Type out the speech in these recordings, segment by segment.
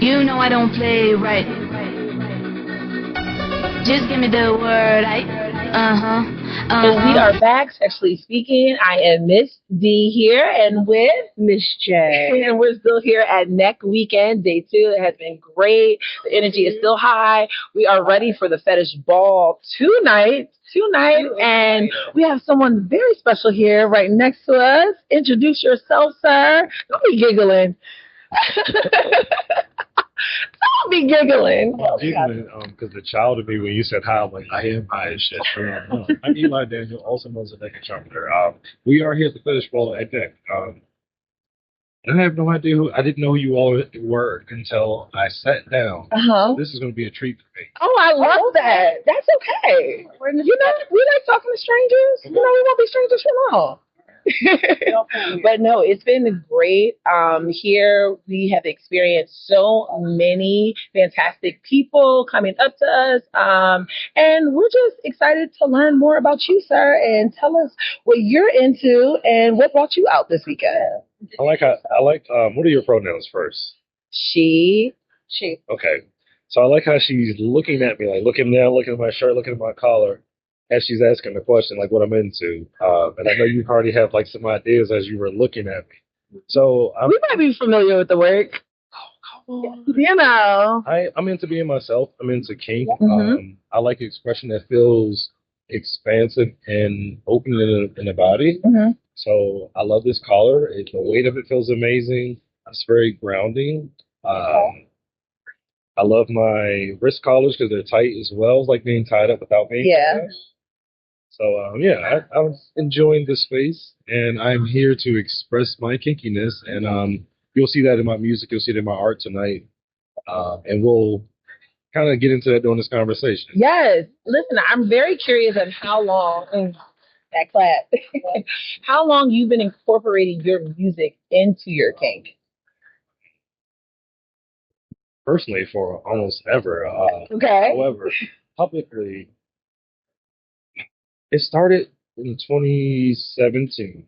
You know I don't play right. Just give me the word, And we are back, sexually speaking. I am Miss D here and with Miss J. And we're still here at N.E.C.K weekend, day 2. It has been great. The energy is still high. We are ready for the fetish ball tonight. And we have someone very special here right next to us. Introduce yourself, sir. Don't be giggling. Don't be giggling. I'm giggling because the child of me, when you said hi, I'm like, I am high as shit. I'm Eli Daniel, also known as the Naked Trumpeter. We are here at the fetish ball at N.E.C.K. And I have no idea I didn't know who you all were until I sat down. So this is going to be a treat for me. Oh, I love that. That's okay. We like talking to strangers. We won't be strangers for long. But no, it's been great. Here we have experienced so many fantastic people coming up to us. And we're just excited to learn more about you, sir, and tell us what you're into and what brought you out this weekend. What are your pronouns first? She. Okay. So I like how she's looking at me, like looking down, looking at my shirt, looking at my collar, as she's asking the question, like what I'm into. And I know you already have like some ideas as you were looking at me. So we might be familiar with the work. Oh, come on. I'm into being myself. I'm into kink. Mm-hmm. I like expression that feels expansive and open in the body. Mm-hmm. So I love this collar. The weight of it feels amazing. It's very grounding. I love my wrist collars because they're tight as well. It's like being tied up without being tied up. So, I'm enjoying this space, and I'm here to express my kinkiness, and you'll see that in my music, you'll see it in my art tonight, and we'll kind of get into that during this conversation. Yes. Listen, I'm very curious of how long, that clap, how long you've been incorporating your music into your kink. Personally, for almost ever. Okay. However, publicly, it started in 2017.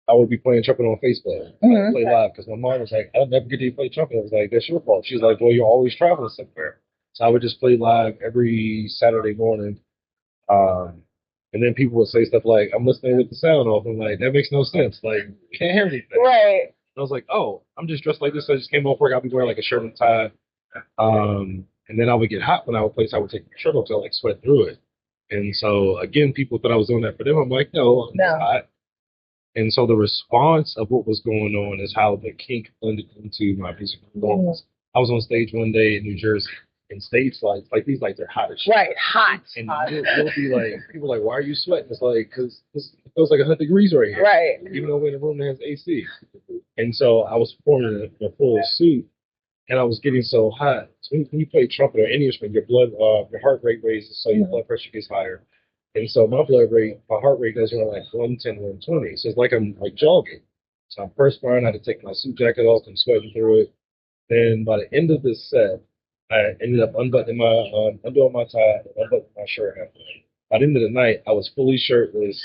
I would be playing trumpet on Facebook. Mm-hmm. Play live because my mom was like, I'll never get to play trumpet. I was like, that's your fault. She's like, well, you're always traveling somewhere. So I would just play live every Saturday morning. And then people would say stuff like, I'm listening with the sound off. I'm like, that makes no sense. Like, you can't hear anything. Right. And I was like, oh, I'm just dressed like this. I just came off work. I'll be wearing like a shirt and tie. And then I would get hot when I would play, so I would take my shirt off to like sweat through it. And so, again, people thought I was doing that for them. I'm like, no, I'm not. And so the response of what was going on is how the kink blended into my music performance. I was on stage one day in New Jersey, and stage lights, like these lights are hot as shit. Right, hot. And you'll be like, people are like, why are you sweating? It's like, because it feels like 100 degrees right here. Right. Even though we're in a room that has AC. And so I was performing in a full suit, and I was getting so hot. So when you play trumpet or any instrument, your heart rate raises, so your blood pressure gets higher. And so my heart rate goes around like 110, 120. So it's like I'm like jogging. So I'm perspiring. I had to take my suit jacket off and sweating through it. Then by the end of this set, I ended up undoing my tie, unbuttoning my shirt. By the end of the night, I was fully shirtless.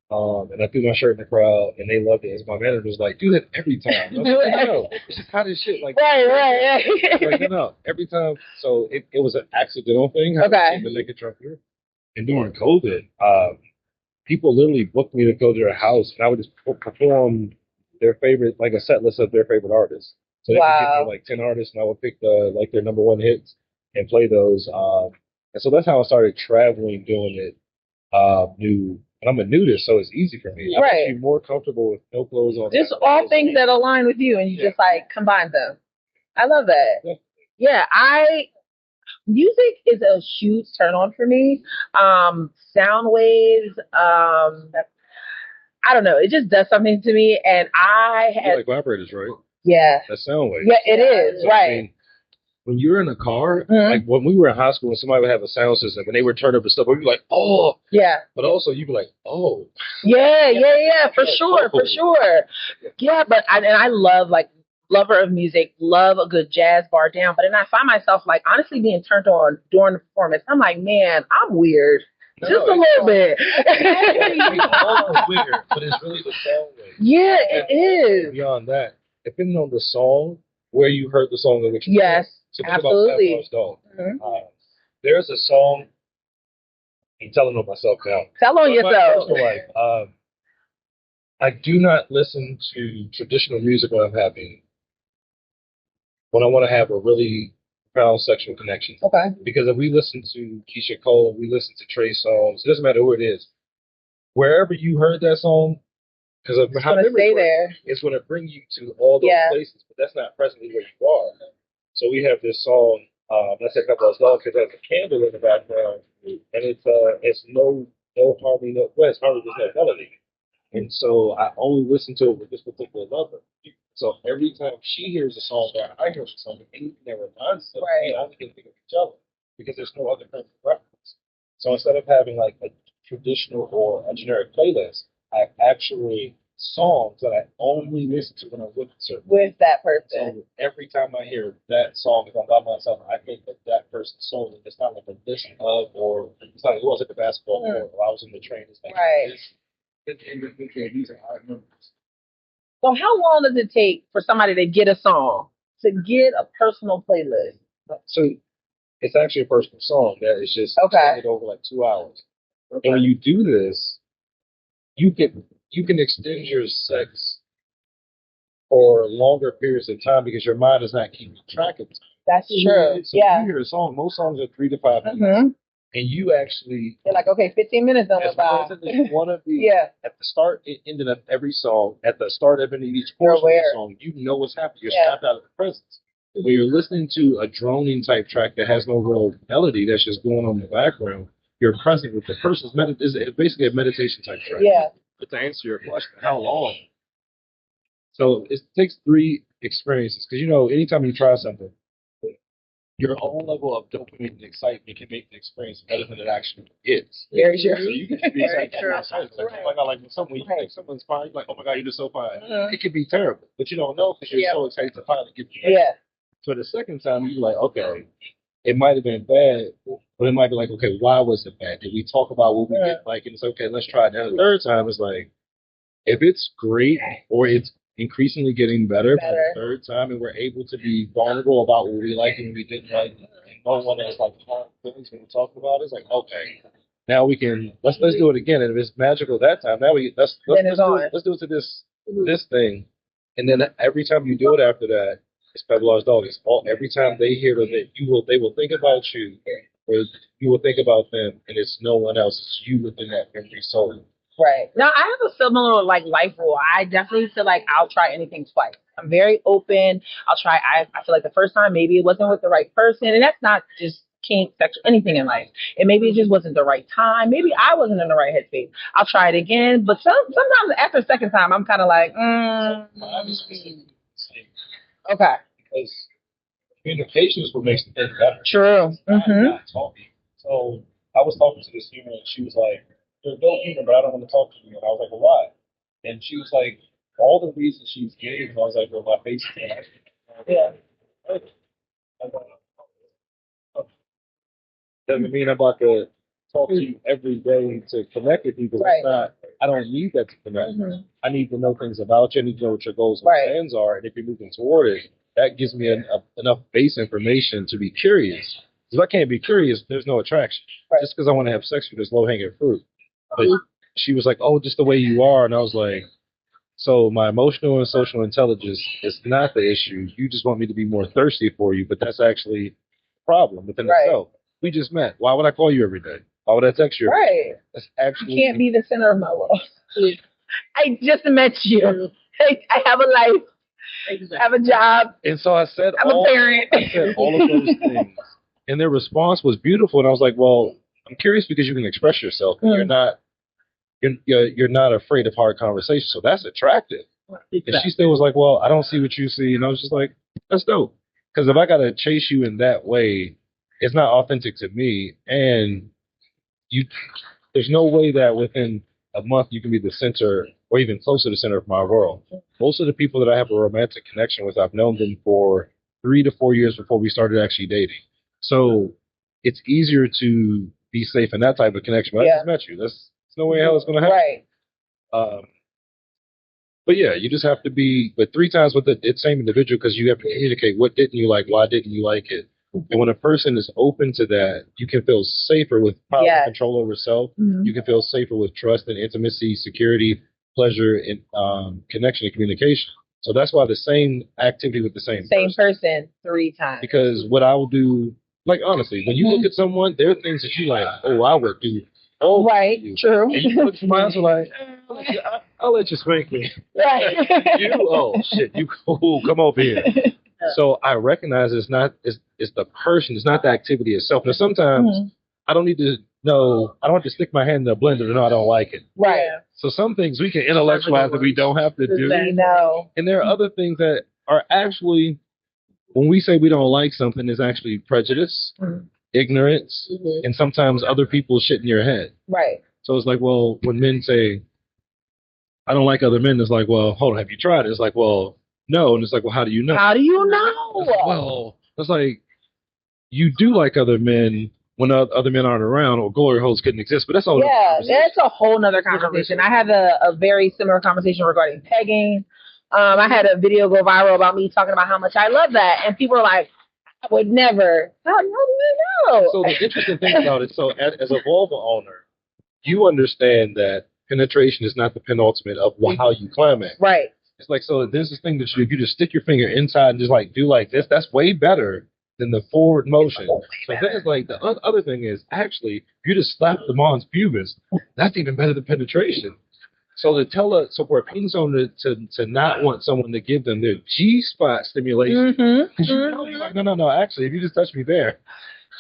And I threw my shirt in the crowd, and they loved it. As my manager was like, do that every time. I was like, no, it's just hot as shit. Like, right. Like, no, every time. So it was an accidental thing. Okay. The Naked Trumpeter. And during COVID, people literally booked me to go to their house, and I would just perform their favorite, like a set list of their favorite artists. So they would give me like 10 artists, and I would pick their number one hits and play those. And so that's how I started traveling, doing it new. And I'm a nudist, so it's easy for me. I'm actually more comfortable with no clothes on. Just all things that align with you, and you just like combine them. I love that. Yeah, music is a huge turn on for me. Sound waves, I don't know, it just does something to me. And you like vibrators, right? Yeah. That's sound waves. Yeah, it is, so, right. I mean, when you're in a car, like when we were in high school and somebody would have a sound system and they would turn up and stuff, we'd be like, oh. Yeah. But also you'd be like, oh. Yeah, for sure. Yeah, but I love, like, lover of music, love a good jazz bar down. But then I find myself, like, honestly being turned on during the performance. I'm like, man, I'm weird. Just a little bit. We all are weird, but it's really the sound wave. Yeah, it is. Beyond that, depending on the song, where you heard the song and what you Yes, so think absolutely. about Pavlov's dog. Mm-hmm. There's a song. I'm telling on myself now. Tell on yourself. My personal life. I do not listen to traditional music when I'm happy. When I want to have a really profound sexual connection. Okay. Because if we listen to Keisha Cole, we listen to Trey songs, it doesn't matter who it is. Wherever you heard that song, because of how memory works, it's going to bring you to all those places, but that's not presently where you are. So we have this song, let's say a couple of dogs, because there's a candle in the background, and it's no harmony, it's harmony, there's no melody. And so I only listen to it with this particular lover. So every time she hears a song or I hear a song, anything that reminds her, I only can think of each other because there's no other kind of reference. So instead of having like a traditional or a generic playlist, I have actually songs that I only listen to when I'm with that person. So every time I hear that song, if I'm by myself, I think of that person's song. And it's not like a list of, or it's not, it wasn't the basketball court, or I was in the train. It's like, these are our numbers. So how long does it take for somebody to get a song, to get a personal playlist? So it's actually a personal song that is just extended over like 2 hours. And when you do this, you can extend your sex for longer periods of time because your mind is not keeping track of time. That's true. So when you hear a song, most songs are 3 to 5 minutes. And you actually... You're like, okay, 15 minutes on the side. One of the... At the start, it ended up every song. At the start of each portion of the song, you know what's happening. You're snapped out of the presence. When you're listening to a droning type track that has no real melody that's just going on in the background, you're present with the person's it's basically a meditation type track. Yeah. But to answer your question, how long? So it takes 3 experiences. Because, anytime you try something, your own level of dopamine and excitement can make the experience better than it actually is. Very true. So you can be excited for yourself. Like, oh my God, like when you think someone's fine, like, oh my God, you're just so fine. It could be terrible, but you don't know because you're so excited to finally get you. Yeah. So the second time, you're like, okay, it might have been bad, but it might be like, okay, why was it bad? Did we talk about what we didn't like? And it's okay, let's try it. Now the third time is like, if it's great or it's increasingly getting better by the third time, and we're able to be vulnerable about what we like and what we didn't like, and no one has like hard feelings when we talk about it, it's like, okay, now we can let's do it again. And if it's magical that time, now let's do it to this thing, and then every time you do it after that, it's Pavlov's dog. It's every time they hear it, they will think about you, or you will think about them, and it's no one else. It's you within that memory soul. Right. Now, I have a similar life rule. I definitely feel like I'll try anything twice. I'm very open. I'll try. I feel like the first time maybe it wasn't with the right person, and that's not just kink, sexual, anything in life. And maybe it just wasn't the right time. Maybe I wasn't in the right headspace. I'll try it again. But sometimes after the second time, I'm kind of like, okay. Because communication is what makes the thing better. True. Not talking. So I was talking to this human, and she was like, "You're a dope human, but I don't want to talk to you." And I was like, "Well, why?" And she was like, all the reasons she's gave, I was like, "Well, my face is doesn't mean I'm about to talk to you every day to connect with you, because it's not. I don't need that to connect. I need to know things about you. I need to know what your goals and plans are, and if you're moving toward it, that gives me enough base information to be curious. If I can't be curious, there's no attraction. Just because I want to have sex with you, there's low hanging fruit. But she was like, "Oh, just the way you are," and I was like, "So my emotional and social intelligence is not the issue. You just want me to be more thirsty for you, but that's actually a problem within itself. We just met. Why would I call you every day? Why would I text you every day? That's actually you can't be the center of my world. I just met you. I have a life. I have a job. And so I said, I'm a parent. I said all of those things, and their response was beautiful. And I was like, well, I'm curious because you can express yourself. And you're not afraid of hard conversation, so that's attractive. Exactly. And she still was like, well, I don't see what you see. And I was just like, that's dope. Because if I got to chase you in that way, it's not authentic to me. And there's no way that within a month you can be the center or even close to the center of my world. Most of the people that I have a romantic connection with, I've known them for 3 to 4 years before we started actually dating. So it's easier to be safe in that type of connection. But I just met you. There's no way hell it's going to happen. Right. But yeah, you just have to be, but 3 times with the same individual because you have to communicate what didn't you like, why didn't you like it. And when a person is open to that, you can feel safer with power and control over self. You can feel safer with trust and intimacy, security, pleasure, and connection and communication. So that's why the same activity with the same person 3 times. Because what I will do, like honestly, when you look at someone, there are things that you like, oh, I would do. Oh, right, true. And you look at mine, so like, I'll let you spank me. Right. You, oh shit, you cool, come over here. So I recognize it's the person, it's not the activity itself. Now sometimes I don't need to know, I don't have to stick my hand in the blender to know I don't like it. Right. So some things we can intellectualize that we don't have to do. No. And there are other things that are actually, when we say we don't like something, is actually prejudice, ignorance, and sometimes other people's shit in your head. Right. So it's like, well, when men say, I don't like other men, it's like, well, hold on, have you tried it? It's like, well, no. And it's like, well, how do you know? How do you know? Well, it's like, you do like other men when other men aren't around, or glory holes couldn't exist. But that's all. Yeah, that's a whole nother conversation. I had a very similar conversation regarding pegging. I had a video go viral about me talking about how much I love that, and people are like, I would never. How do you know? So the interesting thing about it, so as a vulva owner, you understand that penetration is not the penultimate of how you climax. Right. It's like, so there's this thing that if you just stick your finger inside and just like do like this, that's way better than the forward motion. So that's like, the other thing is, actually, if you just slap the mons pubis, that's even better than penetration. So so for a penis owner to not want someone to give them their G-spot stimulation, like, no, actually, if you just touch me there,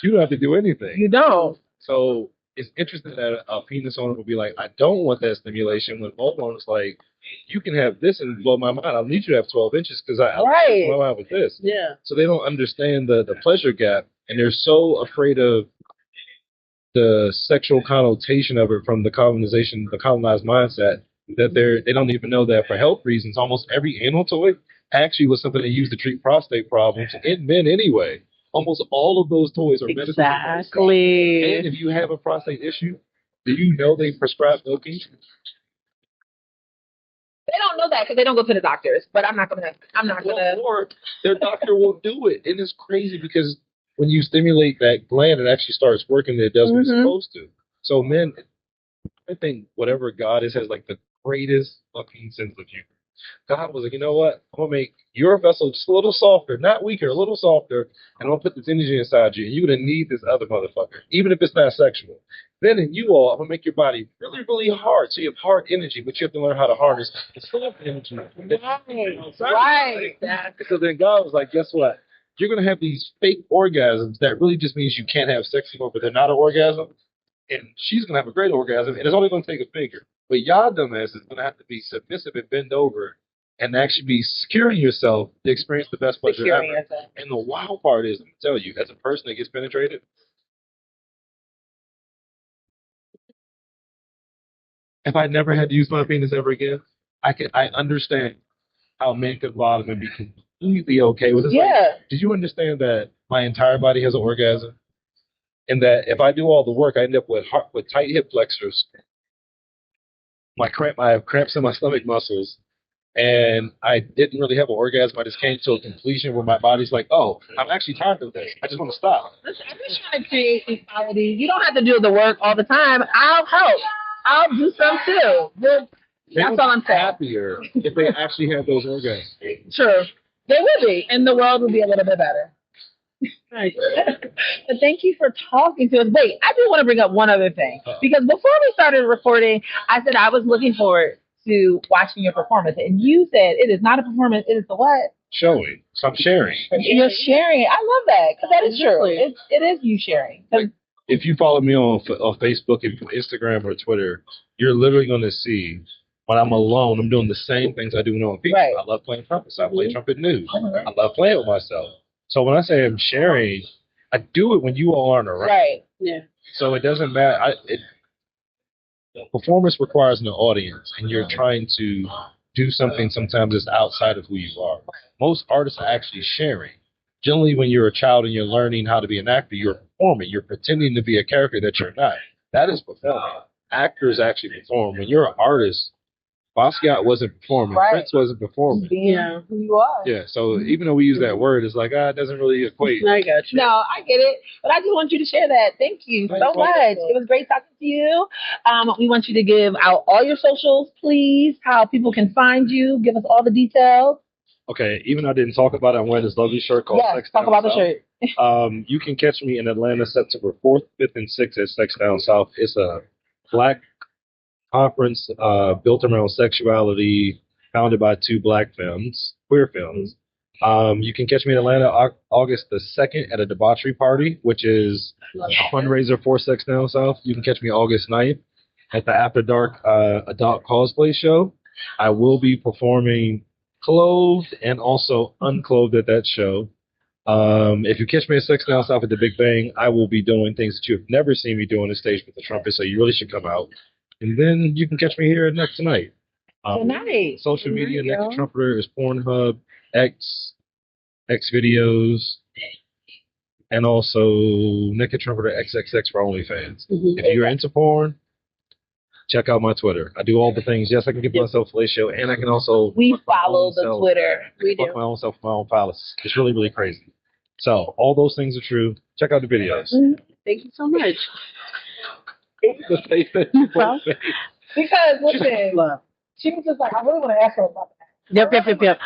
you don't have to do anything. You don't. So it's interesting that a penis owner will be like, I don't want that stimulation, when both owners like, you can have this and blow my mind. I'll need you to have 12 inches because I'll blow my mind with this. Yeah. So they don't understand the pleasure gap, and they're so afraid of the sexual connotation of it from the colonized mindset, that they don't even know that for health reasons, almost every anal toy actually was something they used to treat prostate problems in men anyway. Almost all of those toys are medicine. Exactly. And if you have a prostate issue, do you know they prescribe milking? They don't know that because they don't go to the doctors. But I'm not gonna. Or their doctor won't do it, and it's crazy because when you stimulate that gland, it actually starts working. And it does what it's supposed to. So men, I think whatever God is has like the greatest fucking sense of humor. God was like, you know what? I'm gonna make your vessel just a little softer, not weaker, a little softer, and I'm gonna put this energy inside you, and you're gonna need this other motherfucker, even if it's not sexual. Then in you all, I'm gonna make your body really, really hard, so you have hard energy, but you have to learn how to harness the soft energy. Right. So then God was like, guess what? You're gonna have these fake orgasms that really just means you can't have sex anymore, but they're not an orgasm. And she's going to have a great orgasm, and it's only going to take a finger. But y'all dumbass is going to have to be submissive and bend over and actually be securing yourself to experience the best pleasure ever. And the wild part is, I'm going to tell you, as a person that gets penetrated, if I never had to use my penis ever again, I understand how men could bottom and be completely okay with it. Yeah. Like, did you understand that my entire body has an orgasm? And that if I do all the work, I end up with tight hip flexors. I have cramps in my stomach muscles, and I didn't really have an orgasm. I just came to a completion where my body's like, oh, I'm actually tired of this. I just want to stop. Listen, I'm just trying to create equality. You don't have to do the work all the time. I'll help. I'll do some too. That's all I'm saying. Happier if they actually had those orgasms. True. They would be, and the world would be a little bit better. Right. But thank you for talking to us. Wait, I do want to bring up one other thing. Because before we started recording, I said I was looking forward to watching your performance. And you said it is not a performance, it is the what? Showing. So I'm sharing. You're sharing. I love that. Because that is true. It is you sharing. Like, if you follow me on Facebook, Instagram, or Twitter, you're literally going to see when I'm alone, I'm doing the same things I do when I'm on people. Right. I love playing trumpets. I play trumpet news. I love playing with myself. So when I say I'm sharing, I do it when you all aren't around. Right. Yeah. So it doesn't matter. Performance requires an audience, and you're trying to do something sometimes that's outside of who you are. Most artists are actually sharing. Generally, when you're a child and you're learning how to be an actor, you're performing. You're pretending to be a character that you're not. That is performing. Actors actually perform. When you're an artist, Basquiat wasn't performing. Right. Prince wasn't performing. Being who you are. Yeah, so even though we use that word, it's like, it doesn't really equate. I got you. No, I get it. But I just want you to share that. Thank you so much. It was great talking to you. We want you to give out all your socials, please, how people can find you. Give us all the details. Okay, even though I didn't talk about it, I'm wearing this lovely shirt called Sex talk Down about South. the shirt. You can catch me in Atlanta September 4th, 5th, and 6th at Sex Down South. It's a Black conference built around sexuality, founded by two Black films, queer films. You can catch me in Atlanta August the 2nd at a debauchery party, which is a fundraiser for Sex Down South. You can catch me August 9th at the After Dark adult cosplay show. I will be performing clothed and also unclothed at that show. If you catch me at Sex Down South at the Big Bang, I will be doing things that you've never seen me do on the stage with the trumpet, so you really should come out. And then you can catch me here at Next Tonight. Tonight. Social media, Naked Trumpeter is Pornhub, X videos, and also Naked Trumpeter XXX for OnlyFans. If you're into porn, check out my Twitter. I do all the things. Yes, I can give myself fellatio, and I can also. We follow the Twitter. We do. Fuck my own self, my own palace. It's really, really crazy. So all those things are true. Check out the videos. Thank you so much. The face that you both say. Because listen, she was just like, I really want to ask her about that. Yep.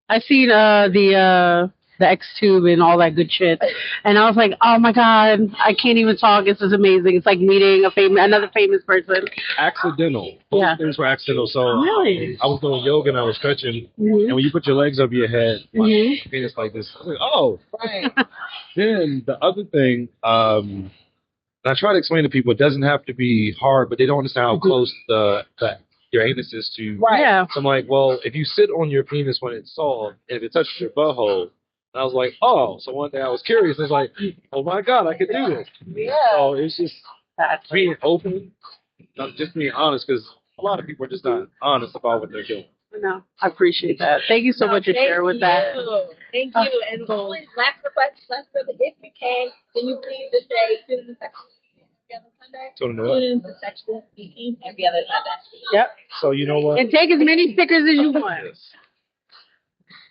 I seen the X-Tube and all that good shit, and I was like, oh my god, I can't even talk. This is amazing. It's like meeting another famous person. Accidental. Both things were accidental. So really, I was doing yoga and I was stretching, and when you put your legs over your head, my penis like this. I was like, oh, right. Then the other thing, and I try to explain to people, it doesn't have to be hard, but they don't understand how close your anus is to. Right. Yeah. So I'm like, well, if you sit on your penis when it's soft, and if it touches your butthole, and I was like, oh. So one day I was curious. It's like, oh my god, I could do this. Yeah. So it's just being open, not just being honest, because a lot of people are just not honest about what they're doing. No, I appreciate that. Thank you so much for sharing with that. Thank you. And always last request, if you can you please just say tune in to Sexual Speaking every other Sunday. Tune in to Sexual Speaking every other Sunday. Yep. So you know what? And take as many stickers as you want.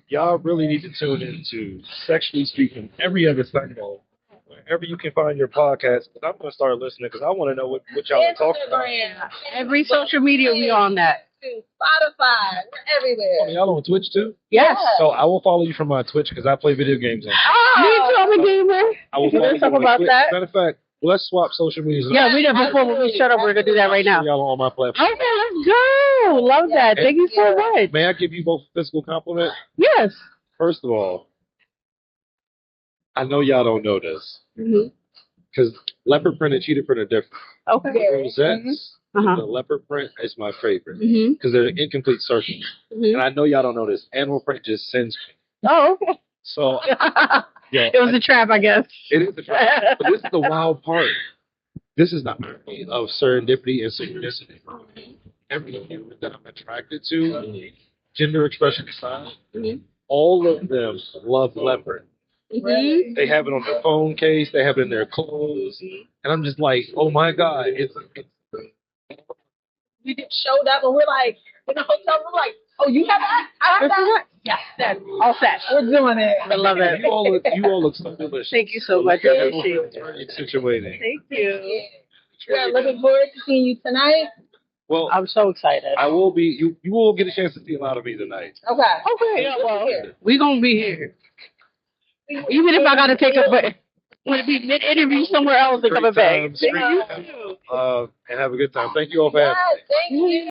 Y'all really need to tune into Sexually Speaking every other Sunday, wherever you can find your podcast. Because I'm going to start listening because I want to know what y'all are talking about. Every social media, we on that. Spotify, we're everywhere. Oh, y'all on Twitch too? Yes. So I will follow you from my Twitch because I play video games on Twitch. Me too, I'm a gamer. I will follow Let's talk about that. Matter of fact, let's swap social media. Yeah, we did before we shut up. We're going to do that right now. Y'all on my platform. Okay, let's go. Love that. Thank you so much. May I give you both a physical compliment? Yes. First of all, I know y'all don't know this. Because leopard print and cheetah print are different. Okay. Rosettes, the leopard print is my favorite. Because they're incomplete circles. And I know y'all don't know this. Animal print just sends me. Oh, okay. So, yeah. It was a trap, I guess. It is a trap. But this is the wild part. This is the irony of serendipity and synchronicity. Every human that I'm attracted to, gender expression aside, all of them love leopard. They have it on their phone case. They have it in their clothes. And I'm just like, oh my God. We just showed up and we're like, in the hotel, we're like, oh, you have that? I have that? Yeah, that's all set. We're doing it. I love it. You all look so delicious. Thank you so much. I appreciate it. Very situated. Thank you. We're looking forward to seeing you tonight. Well, I'm so excited. I will be. You will get a chance to see a lot of me tonight. Okay. Yeah, well, we're going to be here. Even if I got to take a break. Want to be mid-interview somewhere else and coming back. And have a good time. Thank you all for having me. Thank you.